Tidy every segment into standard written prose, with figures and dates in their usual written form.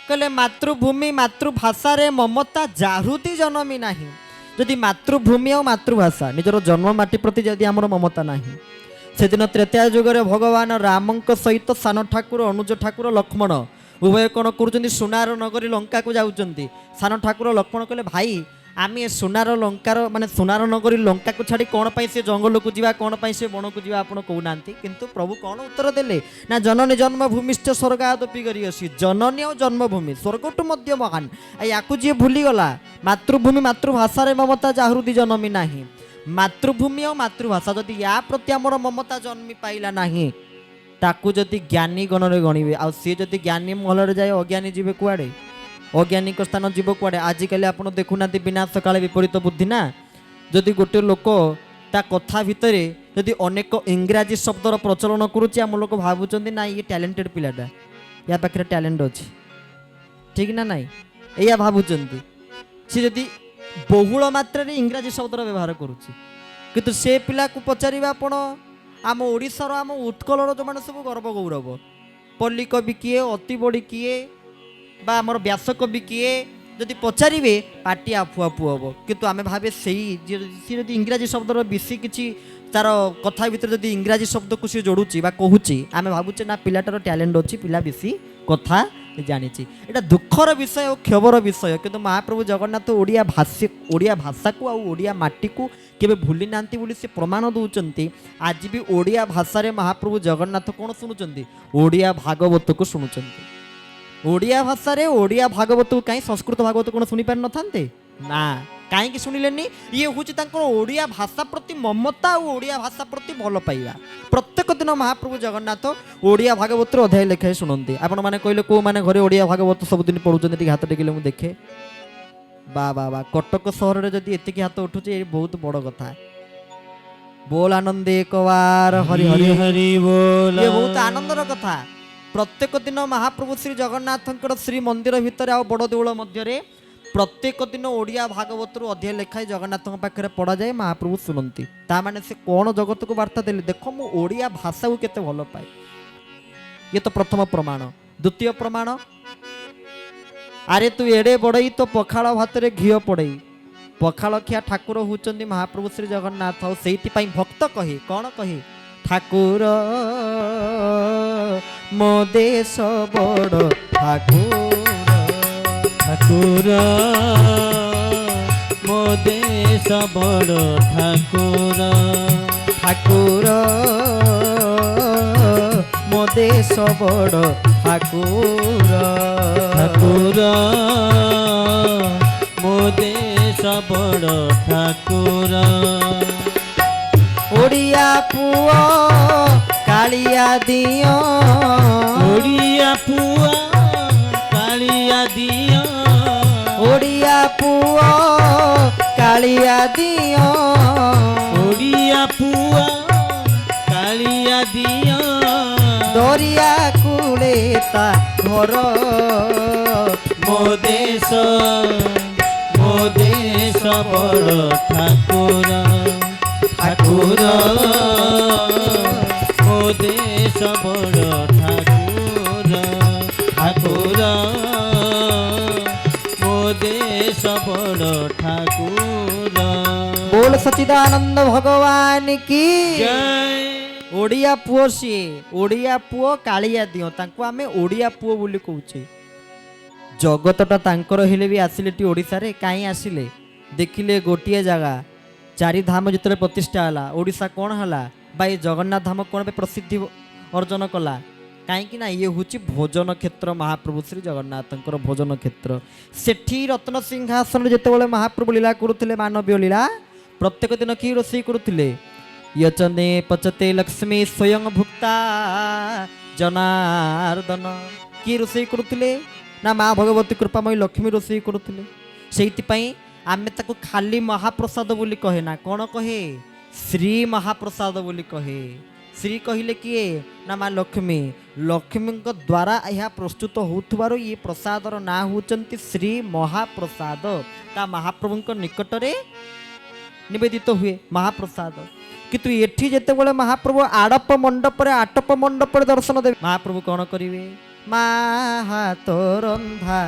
कहले मातृभूमि मातृभाषा रे ममता जाहृति जनमी नाही। जदि मातृभूमि और मातृभाषा निजर जन्म माटी प्रति जदि आमर ममता नाही से दिन त्रेता युगर भगवान रामंक सहित सान ठाकुर अनुज ठाकुर लक्ष्मण उभय कौन कर सुनार नगरी लंका को जाऊँच। सान ठाकुर लक्ष्मण कहले भाई आम ए सुनार लंकार माने सुनार नगरी लंका को छाड़ी कौन पाई से जंगल को जीवा कौन पाई से बण को जीवा आपण कहूना किंतु प्रभु कौन उत्तर देले ना जननी जन्मभूमिष्ठ स्वर्गादपि गरियसी। जननी और जन्मभूमि स्वर्गटू मध्य महान या जी भूलीगला मातृभूमि मातृभाषा रे ममता जाहृति जनमी नाही। मातृभूमि और मातृभाषा जदि या प्रति आमर ममता जन्मी पाइला नाही ताकू जदि ज्ञानी गणरे गणवे आ सी जदि ज्ञानी महल जाए अज्ञानी जीवे कुआड़े अज्ञानी स्थान जीव कुआड़े। आजिकल आप देखुना विनाश काले विपरीत बुद्धि ना जदि गोटे लोक ता कथा भितर जदि अनेक इंग्राजी शब्दर प्रचलन करुच्ची आम लोक भावुं ना ये टैलेंटेड पिलाटा या पाखे टैलेंट अच्छी ठीक ना नाई या भावुं सी जदि बहुल मात्रा इंग्राजी शब्दर व्यवहार करुच्ची किंतु से पिला को पचारे आपण आम ओडिशार आम उत्कलर जो मैंने सब गर्व गौरव पल्ली कवि किए अति बड़ी किए बा आमर व्यास कवि किए जदि पचारे पार्टी आफु आफु हम किंतु आम भावे से इंग्राजी शब्दर बेसी किसी तार कथा भितर जदि इंग्राजी शब्द को सी जोड़ुची बा कहूची आम भावुचे ना पिलाटार टैलेंट अच्छी पिला बेसी कथा जानी एटा दुखर विषय और क्षोभर विषय किंतु महाप्रभु जगन्नाथ ओडिया भाषा को ओडिया माटी को केबे भूली नांती बोली से प्रमाण दौरान आज भी ओडिया भाषा रे महाप्रभु जगन्नाथ कौन शुणुचंती ओडिया भागवत को शुणुचंती। ओडिया भाषा रे ओडिया भागवत को कहीं संस्कृत भागवत कौन शुणी पारि नथांते ना कहीं शुणिलेनी ये हूँ ओडिया भाषा प्रति ममता और ओडिया भाषा प्रति भल पाइबा। प्रत्येक दिन महाप्रभु जगन्नाथ ओडिया भागवत अध्याय लेखाए शुणती आपण मैंने कहले कौ मैंने घरे ओडिया भागवत सबुदिन पढ़ुचंती हाथ टेकिले मुझे देखे बा बा बा कटक सहर में जदि एतिकी हाथ उठुचे ये बहुत बड़ कथा। बोल आनंद एक बार हरि हरि हरि बोल ये बहुत आनंदर कथा। प्रत्येक दिन महाप्रभु श्री जगन्नाथ श्री मंदिर भितर आ बड़ देउल मध्य प्रत्येक दिन ओडिया भागवत अध्याय लेखाए जगन्नाथ पाखे पढ़ा जाए महाप्रभु शुणती ता माने से कौन जगत को वार्ता देले देख मु ओडिया भाषा को केते भल पाए ये तो प्रथम प्रमाण। द्वितीय प्रमाण अरे तू एड़े बड़ई तो पखाड़ भात रे घीओ पड़ई पखाड़ खिया ठाकुर होचंदी महाप्रभु श्री जगन्नाथ और सेति पई भक्त कहे कौन कहे ठाकुर मो देश बड़ ठाकुर ठाकुर मो देश बड़ ठाकुर ठाकुर मो देश बड़ ठाकुर ठाकुर मो देश बड़ ठाकुर। ओडिया पुओ कालिया दियो ओडिया पुआ कालिया दियो ओडिया पुओ कालिया दियो ओडिया पुआ कालिया दियो दरिया कूले ता घर मो देश बड़ ठाकुर ठाकुर मो देश बड़ ठाकुर ठाकुर मो देश बड़ ठाकुर। बोल सच्चिदानंद भगवान की जय। ओडिया पुओ सी ओडिया पुओ कालिया दियो तांको आमे ओडिया पुओ बोली कहूचे। जगतटा तांकर हेले भी आसिले टी ओडिसा रे काई आसिले देखिले गोटिए जगह चारि धाम जितने प्रतिष्ठा हला ओडिसा कौन हला भाई जगन्नाथ धाम कौन पे प्रसिद्धि अर्जन कला कहीं ना ये हूँ भोजन क्षेत्र महाप्रभु श्री जगन्नाथ भोजन क्षेत्र। सेठी रत्न सिंहासन जिते महाप्रभु लीला करुले मानवीय लीला प्रत्येक दिन कि रोषे करुले यचने पचते लक्ष्मी स्वयं भुक्ता जनार्दन किए रोषे करुले ना माँ भगवती कृपामयी लक्ष्मी रोषे करुले से आमे ताको खाली महाप्रसाद बोली कहे ना कौन कहे श्री महाप्रसाद बोली कहे। श्री कहले किए ना माँ लक्ष्मी लक्ष्मी द्वारा यह प्रस्तुत होथुबारो ये प्रसादर ना होचंती श्री महाप्रसाद ता महाप्रभु निकट रे निवेदित हुए महाप्रसाद। किंतु एठी जेतेबेले महाप्रभु आड़प मंडप रे आटप मंडप रे दर्शन देवे महाप्रभु कौन करिवे ମା ହାତ ରନ୍ଧା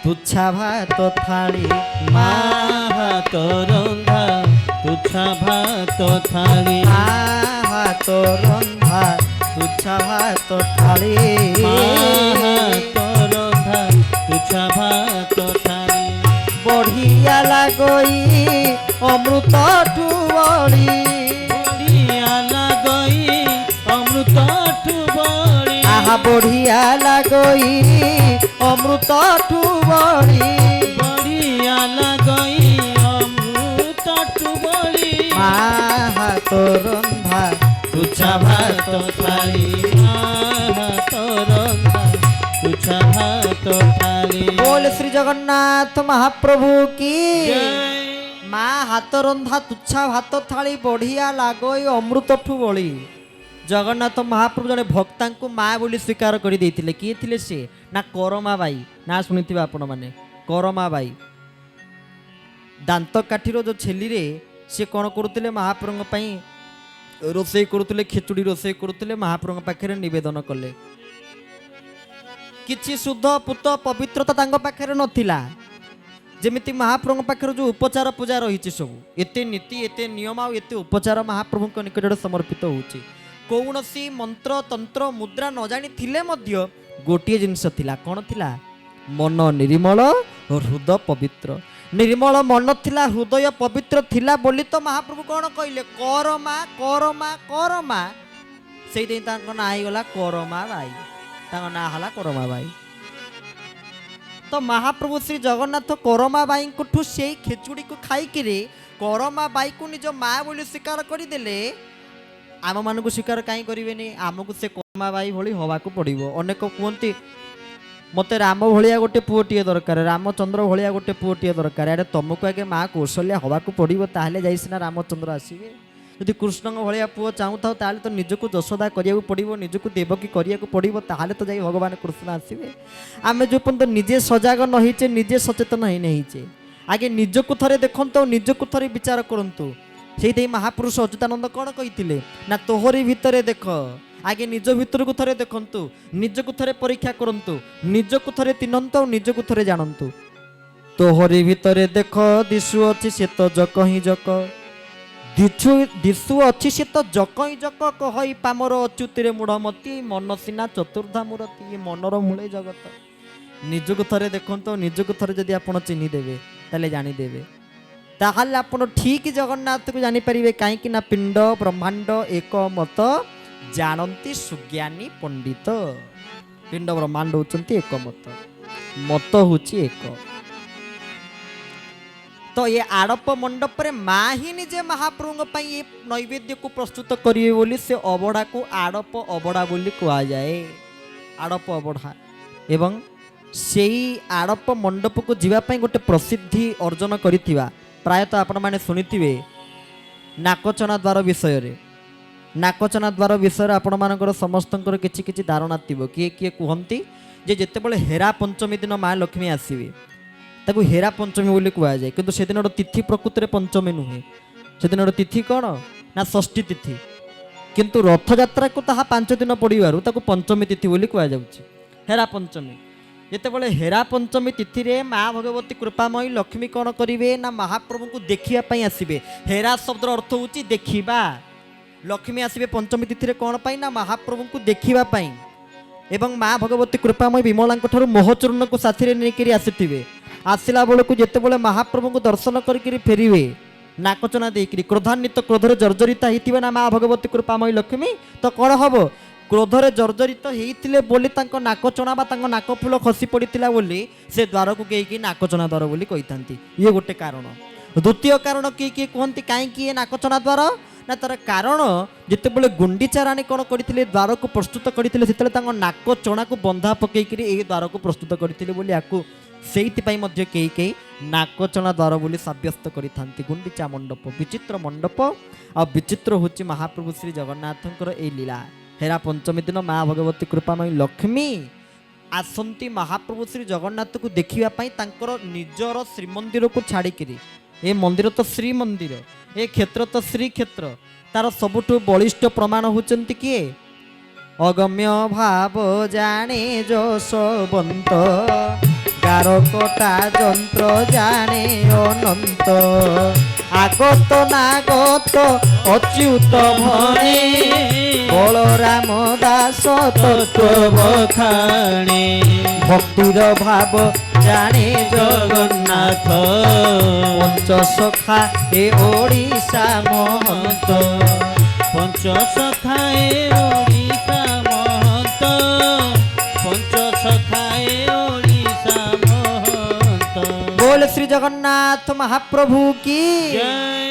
ତୁଚ୍ଛା ଭାତ ଥାଳି ମା ହାତ ରନ୍ଧା ତୁଚ୍ଛା ଭାତ ଥାଳି ମା ହାତ ରନ୍ଧା ତୁଚ୍ଛା ଭାତ ଥାଳି ମା ହାତ ରନ୍ଧା ତୁଚ୍ଛା ଭାତ ଥାଳି ବଢିଆ ଲାଗଇ ଅମୃତ ଠୁବଳି ବଢିଆ ଲାଗଇ ଅମୃତ ଠୁବଳି ଆହା ବଢିଆ ଲାଗଇ ଅମୃତ ଠୁବଳି ବଢିଆ ଲାଗଇ ଅମୃତ ଠୁବଳି ମା ହାତ ରନ୍ଧା ତୁଚ୍ଛା ଭାତ ଥାଳି ମା ହାତ ରନ୍ଧା ତୁଚ୍ଛା ଭାତ ଥାଳି बोल श्री जगन्नाथ महाप्रभु की ଜୟ ମା ହାତ ରନ୍ଧା ତୁଚ୍ଛା ଭାତ ଥାଳି ବଢିଆ ଲାଗଇ ଅମୃତ ଠୁବଳି ଜଗନ୍ନାଥ ମହାପ୍ରଭୁ ଜଣେ ଭକ୍ତାଙ୍କୁ ମା ବୋଲି ସ୍ୱୀକାର କରିଦେଇଥିଲେ। କିଏ ଥିଲେ ସେ? ନା କରମା ବାଇ। ନା ଶୁଣିଥିବେ ଆପଣମାନେ କରମା ବାଇ। ଦାନ୍ତ କାଠିର ଯେଉଁ ଛେଲିରେ ସେ କ'ଣ କରୁଥିଲେ? ମହାପ୍ରଭୁଙ୍କ ପାଇଁ ରୋଷେଇ କରୁଥିଲେ, ଖିଚୁଡ଼ି ରୋଷେଇ କରୁଥିଲେ, ମହାପ୍ରଭୁଙ୍କ ପାଖରେ ନିବେଦନ କଲେ। କିଛି ଶୁଦ୍ଧ ପୂତ ପବିତ୍ରତା ତାଙ୍କ ପାଖରେ ନଥିଲା। ଯେମିତି ମହାପ୍ରଭୁଙ୍କ ପାଖରେ ଯେଉଁ ଉପଚାର ପୂଜା ରହିଛି ସବୁ ଏତେ ନୀତି ଏତେ ନିୟମ ଆଉ ଏତେ ଉପଚାର ମହାପ୍ରଭୁଙ୍କ ନିକଟରେ ସମର୍ପିତ ହେଉଛି। କୌଣସି ମନ୍ତ୍ର ତନ୍ତ୍ର ମୁଦ୍ରା ନ ଜାଣିଥିଲେ ମଧ୍ୟ ଗୋଟିଏ ଜିନିଷ ଥିଲା। କ'ଣ ଥିଲା? ମନ ନିର୍ମଳ ଓ ହୃଦୟ ପବିତ୍ର। ନିର୍ମଳ ମନ ଥିଲା, ହୃଦୟ ପବିତ୍ର ଥିଲା ବୋଲି ତ ମହାପ୍ରଭୁ କ'ଣ କହିଲେ? କରମା କରମା କରମା। ସେଇଥିପାଇଁ ତାଙ୍କ ନାଁ ହେଇଗଲା କରମା ବାଇ। ତାଙ୍କ ନାଁ ହେଲା କରମା ବାଇ। ତ ମହାପ୍ରଭୁ ଶ୍ରୀ ଜଗନ୍ନାଥ କରମା ବାଇଙ୍କଠୁ ସେଇ ଖେଚୁଡ଼ିକୁ ଖାଇକିରି କରମା ବାଇକୁ ନିଜ ମା ବୋଲି ସ୍ୱୀକାର କରିଦେଲେ। ଆମମାନଙ୍କୁ ସ୍ୱୀକାର କାହିଁ କରିବେନି? ଆମକୁ ସେ କରମା ବାଇ ଭଳି ହେବାକୁ ପଡ଼ିବ। ଅନେକ କୁହନ୍ତି ମୋତେ ରାମ ଭଳିଆ ଗୋଟେ ପୁଅଟିଏ ଦରକାର, ରାମଚନ୍ଦ୍ର ଭଳିଆ ଗୋଟେ ପୁଅଟିଏ ଦରକାର। ଆରେ ତୁମକୁ ଆଗେ ମା କୌଶଲ୍ୟା ହେବାକୁ ପଡ଼ିବ, ତାହେଲେ ଯାଇ ସିନା ରାମଚନ୍ଦ୍ର ଆସିବେ। ଯଦି କୃଷ୍ଣଙ୍କ ଭଳିଆ ପୁଅ ଚାହୁଁଥାଉ ତାହେଲେ ତ ନିଜକୁ ଯଶୋଦା କରିବାକୁ ପଡ଼ିବ, ନିଜକୁ ଦେବକୀ କରିବାକୁ ପଡ଼ିବ, ତାହେଲେ ତ ଯାଇ ଭଗବାନ କୃଷ୍ଣ ଆସିବେ। ଆମେ ଯେଉଁ ପର୍ଯ୍ୟନ୍ତ ନିଜେ ସଜାଗ ନ ହେଇଛେ, ନିଜେ ସଚେତନ ହେଇଛେ, ଆଗେ ନିଜକୁ ଥରେ ଦେଖନ୍ତୁ, ନିଜକୁ ଥରେ ବିଚାର କରନ୍ତୁ। ସେଇଥିପାଇଁ ମହାପୁରୁଷ ଅଚ୍ୟୁତାନନ୍ଦ କ'ଣ କହିଥିଲେ? ନା ତୋହରି ଭିତରେ ଦେଖ, ଆଗେ ନିଜ ଭିତରକୁ ଥରେ ଦେଖନ୍ତୁ, ନିଜକୁ ଥରେ ପରୀକ୍ଷା କରନ୍ତୁ, ନିଜକୁ ଥରେ ଚିହ୍ନନ୍ତୁ ଆଉ ନିଜକୁ ଥରେ ଜାଣନ୍ତୁ। ତୋହରି ଭିତରେ ଦେଖ ଦିଶୁଅଛି ସେ ତ ଜକ ହିଁ ଜକ, ଦିଶୁଅଛି ସେ ତ ଜକ ହିଁ ଜକ, କହଇ ପାମର ଅଚ୍ୟୁତିରେ ମୂଢ଼ମତି, ମନ ସିନା ଚତୁର୍ଦ୍ଧା ମୂରତି, ମନର ମୂଳେ ଜଗତ। ନିଜକୁ ଥରେ ଦେଖନ୍ତୁ, ନିଜକୁ ଥରେ ଯଦି ଆପଣ ଚିହ୍ନିଦେବେ ତାହେଲେ ଜାଣିଦେବେ, ତାହେଲେ ଆପଣ ଠିକ୍ ଜଗନ୍ନାଥକୁ ଜାଣିପାରିବେ। କାହିଁକି ନା ପିଣ୍ଡ ବ୍ରହ୍ମାଣ୍ଡ ଏକ ମତ ଜାଣନ୍ତି ସୁଜ୍ଞାନୀ ପଣ୍ଡିତ। ପିଣ୍ଡ ବ୍ରହ୍ମାଣ୍ଡ ହେଉଛନ୍ତି ଏକ ମତ, ମତ ହେଉଛି ଏକ। ତ ଏ ଆଡ଼ପ ମଣ୍ଡପରେ ମା ହିଁ ନିଜେ ମହାପ୍ରଭୁଙ୍କ ପାଇଁ ଏ ନୈବେଦ୍ୟକୁ ପ୍ରସ୍ତୁତ କରିବେ ବୋଲି ସେ ଅବଢ଼ାକୁ ଆଡ଼ପ ଅବଢ଼ା ବୋଲି କୁହାଯାଏ। ଆଡ଼ପ ଅବଢ଼ା। ଏବଂ ସେଇ ଆଡ଼ପ ମଣ୍ଡପକୁ ଯିବା ପାଇଁ ଗୋଟେ ପ୍ରସିଦ୍ଧି ଅର୍ଜନ କରିଥିବା, ପ୍ରାୟତଃ ଆପଣମାନେ ଶୁଣିଥିବେ ନାକଚଣା ଦ୍ୱାର ବିଷୟରେ। ନାକଚଣା ଦ୍ୱାର ବିଷୟରେ ଆପଣମାନଙ୍କର ସମସ୍ତଙ୍କର କିଛି କିଛି ଧାରଣା ଥିବ। କିଏ କିଏ କୁହନ୍ତି ଯେ ଯେତେବେଳେ ହେରା ପଞ୍ଚମୀ ଦିନ ମା ଲକ୍ଷ୍ମୀ ଆସିବେ, ତାକୁ ହେରା ପଞ୍ଚମୀ ବୋଲି କୁହାଯାଏ। କିନ୍ତୁ ସେଦିନର ତିଥି ପ୍ରକୃତରେ ପଞ୍ଚମୀ ନୁହେଁ। ସେଦିନର ତିଥି କ'ଣ? ନା ଷଷ୍ଠୀ ତିଥି। କିନ୍ତୁ ରଥଯାତ୍ରାକୁ ତାହା 5 ଦିନ ପଡ଼ିବାରୁ ତାକୁ ପଞ୍ଚମୀ ତିଥି ବୋଲି କୁହାଯାଉଛି, ହେରା ପଞ୍ଚମୀ। ଯେତେବେଳେ ହେରା ପଞ୍ଚମୀ ତିଥିରେ ମା ଭଗବତୀ କୃପାମୟୀ ଲକ୍ଷ୍ମୀ କ'ଣ କରିବେ? ନା ମହାପ୍ରଭୁଙ୍କୁ ଦେଖିବା ପାଇଁ ଆସିବେ। ହେରା ଶବ୍ଦର ଅର୍ଥ ହେଉଛି ଦେଖିବା। ଲକ୍ଷ୍ମୀ ଆସିବେ ପଞ୍ଚମୀ ତିଥିରେ କ'ଣ ପାଇଁ? ନା ମହାପ୍ରଭୁଙ୍କୁ ଦେଖିବା ପାଇଁ। ଏବଂ ମା ଭଗବତୀ କୃପାମୟୀ ବିମଳାଙ୍କ ଠାରୁ ମୋହଚୂର୍ଣ୍ଣକୁ ସାଥିରେ ନେଇକରି ଆସିଥିବେ। ଆସିଲା ବେଳକୁ ଯେତେବେଳେ ମହାପ୍ରଭୁଙ୍କୁ ଦର୍ଶନ କରିକିରି ଫେରିବେ ନାକଚଣା ଦେଇକିରି, କ୍ରୋଧାନ୍ୱିତ କ୍ରୋଧରେ ଜର୍ଜରିତ ହେଇଥିବେ ନା ମା ଭଗବତୀ କୃପାମୟୀ ଲକ୍ଷ୍ମୀ। ତ କ'ଣ ହେବ? କ୍ରୋଧରେ ଜର୍ଜରିତ ହେଇଥିଲେ ବୋଲି ତାଙ୍କ ନାକଚଣା ବା ତାଙ୍କ ନାକ ଫୁଲ ଖସି ପଡ଼ିଥିଲା ବୋଲି ସେ ଦ୍ୱାରକୁ କେହି ନାକଚଣା ଦ୍ୱାର ବୋଲି କହିଥାନ୍ତି। ଇଏ ଗୋଟେ କାରଣ। ଦ୍ୱିତୀୟ କାରଣ କିଏ କୁହନ୍ତି କାହିଁକି ଏ ନାକଚଣା ଦ୍ୱାର? ନା ତାର କାରଣ ଯେତେବେଳେ ଗୁଣ୍ଡିଚା ରାଣୀ କ'ଣ କରିଥିଲେ? ଦ୍ୱାରକୁ ପ୍ରସ୍ତୁତ କରିଥିଲେ, ସେତେବେଳେ ତାଙ୍କ ନାକ ଚଣାକୁ ବନ୍ଧା ପକାଇକିରି ଏହି ଦ୍ୱାରକୁ ପ୍ରସ୍ତୁତ କରିଥିଲେ ବୋଲି ୟାକୁ ସେଇଥିପାଇଁ ମଧ୍ୟ କେହି ନାକଚଣା ଦ୍ୱାର ବୋଲି ସାବ୍ୟସ୍ତ କରିଥାନ୍ତି। ଗୁଣ୍ଡିଚା ମଣ୍ଡପ ବିଚିତ୍ର ମଣ୍ଡପ, ଆଉ ବିଚିତ୍ର ହେଉଛି ମହାପ୍ରଭୁ ଶ୍ରୀ ଜଗନ୍ନାଥଙ୍କର ଏହି ଲୀଳା। ହେରା ପଞ୍ଚମୀ ଦିନ ମା ଭଗବତୀ କୃପାମୟୀ ଲକ୍ଷ୍ମୀ ଆସନ୍ତି ମହାପ୍ରଭୁ ଶ୍ରୀ ଜଗନ୍ନାଥକୁ ଦେଖିବା ପାଇଁ ତାଙ୍କର ନିଜର ଶ୍ରୀମନ୍ଦିରକୁ ଛାଡ଼ିକିରି। ଏ ମନ୍ଦିର ତ ଶ୍ରୀମନ୍ଦିର, ଏ କ୍ଷେତ୍ର ତ ଶ୍ରୀକ୍ଷେତ୍ର। ତାର ସବୁଠୁ ବଳିଷ୍ଠ ପ୍ରମାଣ ହେଉଛନ୍ତି କିଏ? অগম্য ভাব জানে যশবন্ত গারকটা যন্ত্র জানে অনন্ত আগত নাগত অচ্যুত ভনে বলরাম দাস তত্ত্ব বখাণে ভক্তির ভাব জানে জগন্নাথ পঞ্চসখা এ ওড়িশা মহন্ত পঞ্চসখায়ে ওড়িশা মহন্ত পঞ্চসখায়ে ওড়িশা মহন্ত बोल श्री जगन्नाथ महाप्रभु की জয়